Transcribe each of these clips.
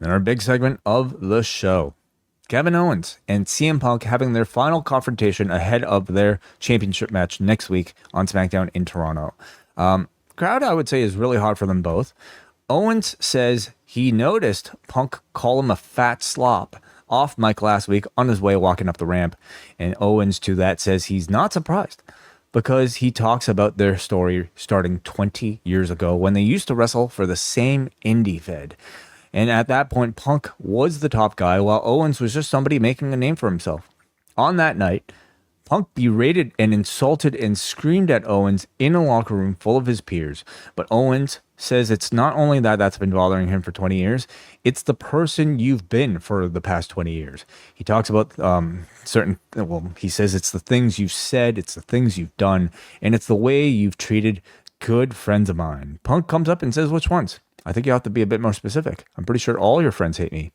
In our big segment of the show, Kevin Owens and CM Punk having their final confrontation ahead of their championship match next week on SmackDown in Toronto. Crowd, I would say, is really hard for them both. Owens says he noticed Punk call him a fat slop off mic last week on his way walking up the ramp. And Owens to that says he's not surprised because he talks about their story starting 20 years ago when they used to wrestle for the same indie fed. And at that point, Punk was the top guy while Owens was just somebody making a name for himself. On that night, Punk berated and insulted and screamed at Owens in a locker room full of his peers. But Owens says it's not only that that's been bothering him for 20 years, it's the person you've been for the past 20 years. He talks about he says it's the things you've said, it's the things you've done, and it's the way you've treated good friends of mine. Punk comes up and says, which ones? I think you have to be a bit more specific. I'm pretty sure all your friends hate me.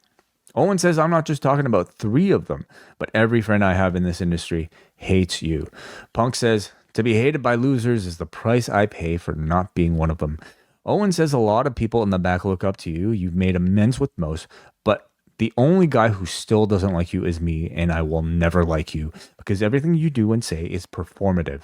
Owen says, I'm not just talking about 3 of them, but every friend I have in this industry hates you. Punk says, to be hated by losers is the price I pay for not being one of them. Owen says a lot of people in the back look up to you. You've made amends with most, but the only guy who still doesn't like you is me, and I will never like you because everything you do and say is performative.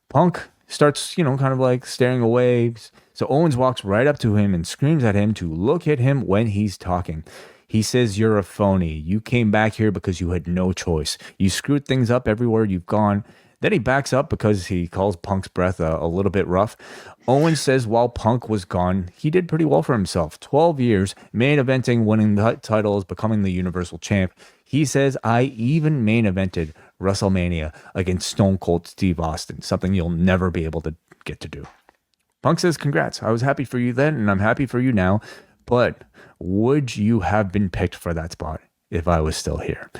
Punk starts, kind of like staring away. So Owens walks right up to him and screams at him to look at him when he's talking. He says, you're a phony. You came back here because you had no choice. You screwed things up everywhere you've gone. Then he backs up because he calls Punk's breath a little bit rough. Owens says while Punk was gone, he did pretty well for himself. 12 years, main eventing, winning the titles, becoming the Universal Champ. He says, I even main evented WrestleMania against Stone Cold Steve Austin, something you'll never be able to get to do. Punk says, congrats. I was happy for you then, and I'm happy for you now. But would you have been picked for that spot if I was still here?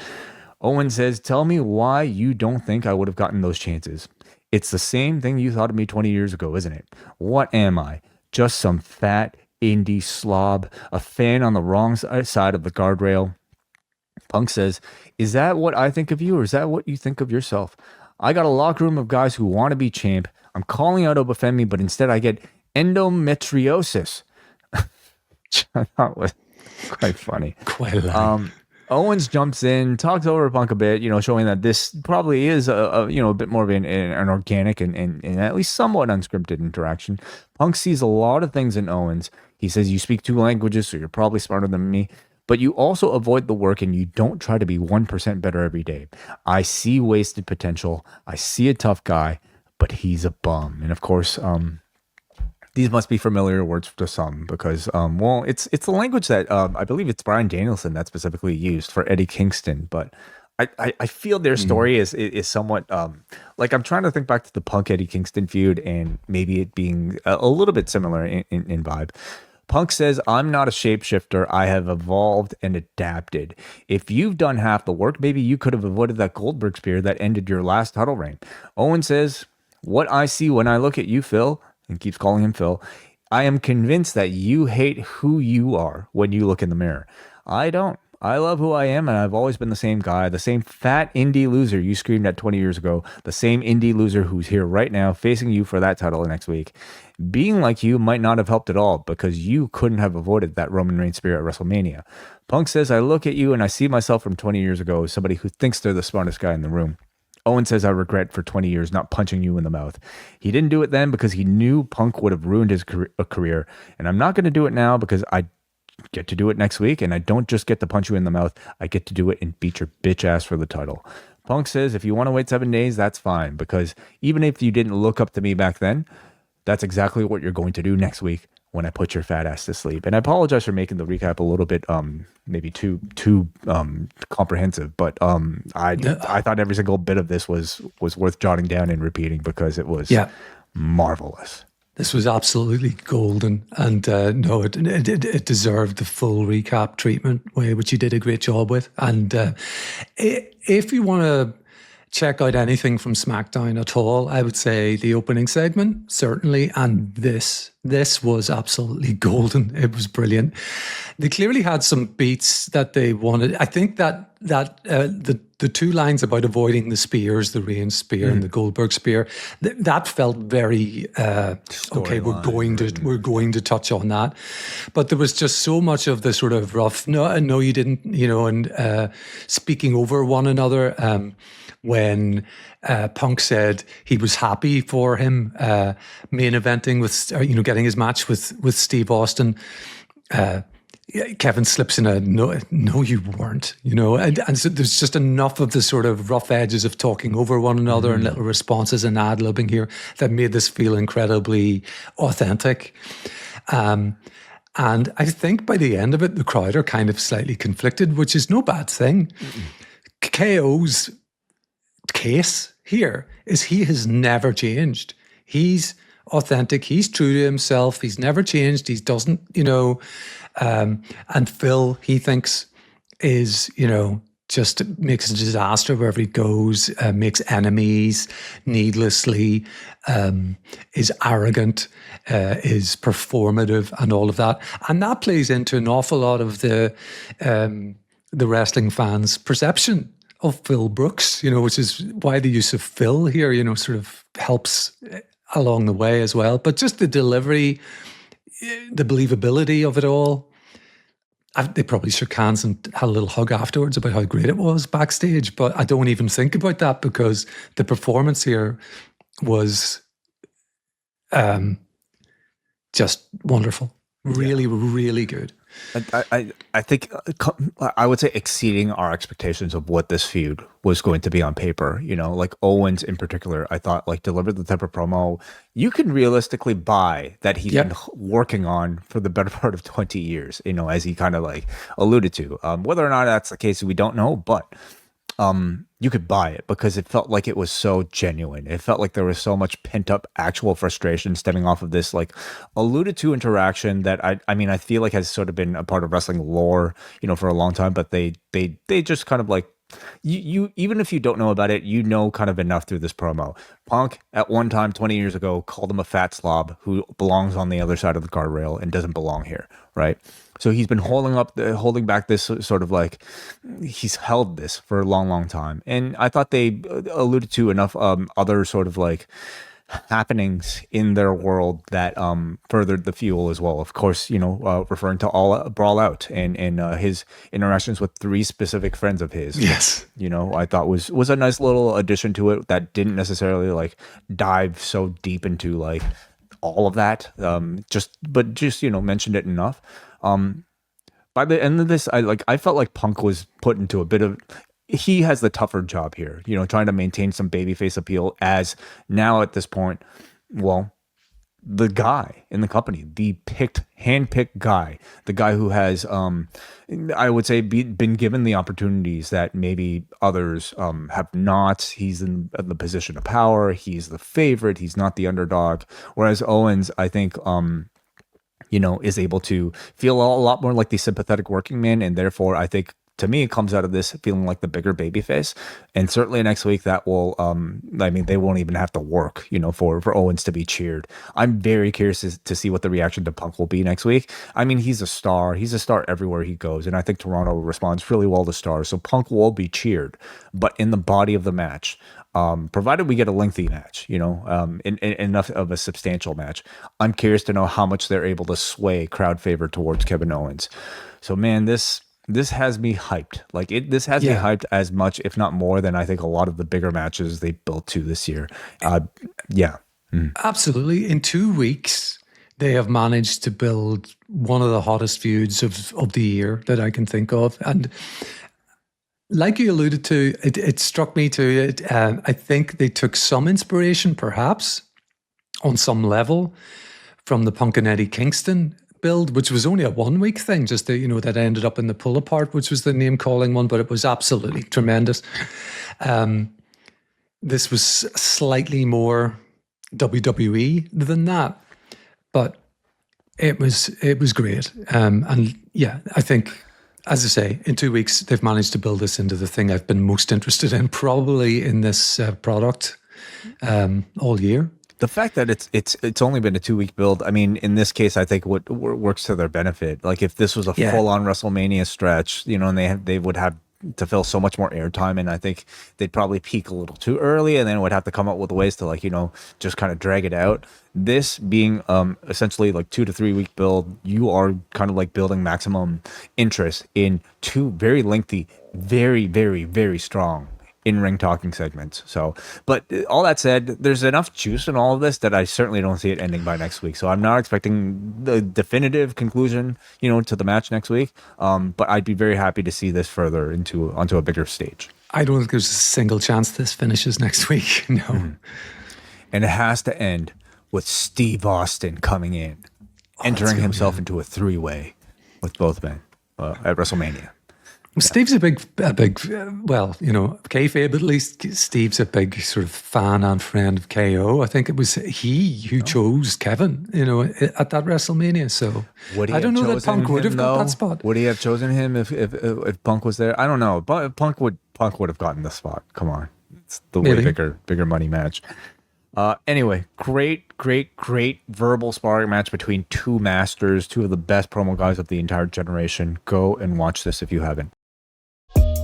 Owen says, tell me why you don't think I would have gotten those chances. It's the same thing you thought of me 20 years ago, isn't it? What am I? Just some fat indie slob, a fan on the wrong side of the guardrail? Punk says, is that what I think of you, or is that what you think of yourself? I got a locker room of guys who want to be champ. I'm calling out Obafemi, but instead I get endometriosis. Which I thought was quite funny. Quite a lot. Owens jumps in, talks over Punk a bit, showing that this probably is a bit more of an organic and at least somewhat unscripted interaction. Punk sees a lot of things in Owens. He says, you speak 2 languages, so you're probably smarter than me, but you also avoid the work and you don't try to be 1% better every day. I see wasted potential. I see a tough guy, but he's a bum. And of course, these must be familiar words to some because, it's the language that I believe it's Bryan Danielson that specifically used for Eddie Kingston. But I feel their story is somewhat like I'm trying to think back to the Punk Eddie Kingston feud and maybe it being a little bit similar in vibe. Punk says, I'm not a shapeshifter. I have evolved and adapted. If you've done half the work, maybe you could have avoided that Goldberg spear that ended your last title reign. Owen says, what I see when I look at you, Phil, and keeps calling him Phil, I am convinced that you hate who you are when you look in the mirror. I don't. I love who I am, and I've always been the same guy, the same fat indie loser you screamed at 20 years ago, the same indie loser who's here right now facing you for that title next week. Being like you might not have helped at all because you couldn't have avoided that Roman Reigns spear at WrestleMania. Punk says, I look at you and I see myself from 20 years ago as somebody who thinks they're the smartest guy in the room. Owen says, I regret for 20 years not punching you in the mouth. He didn't do it then because he knew Punk would have ruined his career. And I'm not going to do it now because I get to do it next week. And I don't just get to punch you in the mouth. I get to do it and beat your bitch ass for the title. Punk says, if you want to wait 7 days, that's fine. Because even if you didn't look up to me back then, that's exactly what you're going to do next week when I put your fat ass to sleep. And I apologize for making the recap a little bit maybe too comprehensive, but I thought every single bit of this was worth jotting down and repeating because it was marvelous. This was absolutely golden, and no, it deserved the full recap treatment, which you did a great job with. And if you want to check out anything from SmackDown at all, I would say the opening segment, certainly, and this This was absolutely golden. It was brilliant. They clearly had some beats that they wanted. I think that the two lines about avoiding the spears, the Reigns spear and the Goldberg spear, that felt very okay. We're going to touch on that, but there was just so much of the sort of rough. No, you didn't. And speaking over one another. When Punk said he was happy for him main eventing with, getting his match with Steve Austin. Kevin slips in a no, you weren't, and so there's just enough of the sort of rough edges of talking over one another and little responses and ad-libbing here that made this feel incredibly authentic. And I think by the end of it, the crowd are kind of slightly conflicted, which is no bad thing. KO's case here is he has never changed. He's authentic. He's true to himself. He's never changed. He doesn't, and Phil, he thinks, is, just makes a disaster wherever he goes, makes enemies needlessly, is arrogant, is performative and all of that. And that plays into an awful lot of the wrestling fans' perception of Phil Brooks, which is why the use of Phil here, sort of helps along the way as well. But just the delivery, the believability of it all. They probably shook hands and had a little hug afterwards about how great it was backstage. But I don't even think about that because the performance here was just wonderful. Really, really good. I think I would say exceeding our expectations of what this feud was going to be on paper. Like Owens in particular, I thought like delivered the type of promo you can realistically buy that he's been working on for the better part of 20 years. As he kind of like alluded to. Whether or not that's the case, we don't know, but you could buy it because it felt like it was so genuine. It felt like there was so much pent up actual frustration stemming off of this like alluded to interaction that I feel like has sort of been a part of wrestling lore, for a long time, but they just kind of like you even if you don't know about it, kind of enough through this promo. Punk at one time 20 years ago called him a fat slob who belongs on the other side of the guardrail and doesn't belong here, right? So he's been holding back this sort of like he's held this for a long, long time. And I thought they alluded to enough other sort of like happenings in their world that furthered the fuel as well. Of course, referring to All Brawl Out and his interactions with 3 specific friends of his. Yes. Which, I thought was a nice little addition to it that didn't necessarily like dive so deep into like all of that. Just mentioned it enough. By the end of this, I felt like Punk was put into a bit of. He has the tougher job here, trying to maintain some babyface appeal as now at this point, well, the guy in the company, the hand-picked guy, the guy who has, I would say, been given the opportunities that maybe others have not. He's in the position of power. He's the favorite. He's not the underdog. Whereas Owens, I think, is able to feel a lot more like the sympathetic working man, and therefore, I think. To me, it comes out of this feeling like the bigger babyface, and certainly next week that will. They won't even have to work, for Owens to be cheered. I'm very curious to see what the reaction to Punk will be next week. He's a star. He's a star everywhere he goes, and I think Toronto responds really well to stars. So Punk will be cheered, but in the body of the match, provided we get a lengthy match, enough of a substantial match. I'm curious to know how much they're able to sway crowd favor towards Kevin Owens. So, man, this has me hyped. This has me hyped as much, if not more, than I think a lot of the bigger matches they built to this year. Absolutely. In 2 weeks, they have managed to build one of the hottest feuds of the year that I can think of. And like you alluded to, it struck me too. I think they took some inspiration, perhaps, on some level, from the Punk and Eddie Kingston build, which was only a 1 week thing, just that ended up in the pull apart, which was the name calling one, but it was absolutely tremendous. This was slightly more WWE than that, but it was great. And yeah, I think, as I say, in 2 weeks, they've managed to build this into the thing I've been most interested in, probably in this product all year. The fact that it's only been a 2-week build, I mean, in this case, I think what works to their benefit. Like if this was a Yeah. full on WrestleMania stretch, and they would have to fill so much more airtime, and I think they'd probably peak a little too early, and then would have to come up with ways to just kind of drag it out. This being essentially like 2 to 3 week build, you are kind of like building maximum interest in 2 very lengthy, very, very, very strong in-ring talking segments. So, but all that said, there's enough juice in all of this that I certainly don't see it ending by next week. So I'm not expecting the definitive conclusion, to the match next week. But I'd be very happy to see this further onto a bigger stage. I don't think there's a single chance this finishes next week. No. And it has to end with Steve Austin coming in, entering himself into a 3-way with both men at WrestleMania. Well, Steve's a big, kayfabe at least. Steve's a big sort of fan and friend of KO. I think it was he who chose Kevin, at that WrestleMania. So I don't know that Punk would have got that spot. Would he have chosen him if Punk was there? I don't know. But Punk would have gotten the spot. Come on, it's the way bigger money match. Anyway, great verbal sparring match between 2 masters, 2 of the best promo guys of the entire generation. Go and watch this if you haven't.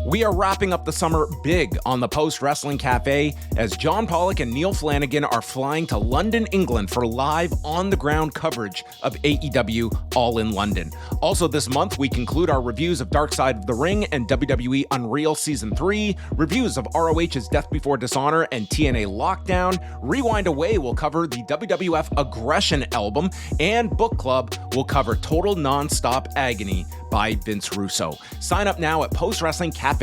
We are wrapping up the summer big on the Post Wrestling Cafe as John Pollock and Neil Flanagan are flying to London, England for live on-the-ground coverage of AEW All in London. Also this month, we conclude our reviews of Dark Side of the Ring and WWE Unreal Season 3, reviews of ROH's Death Before Dishonor and TNA Lockdown, Rewind Away will cover the WWF Aggression album, and Book Club will cover Total Nonstop Agony by Vince Russo. Sign up now at postwrestlingcafe.com.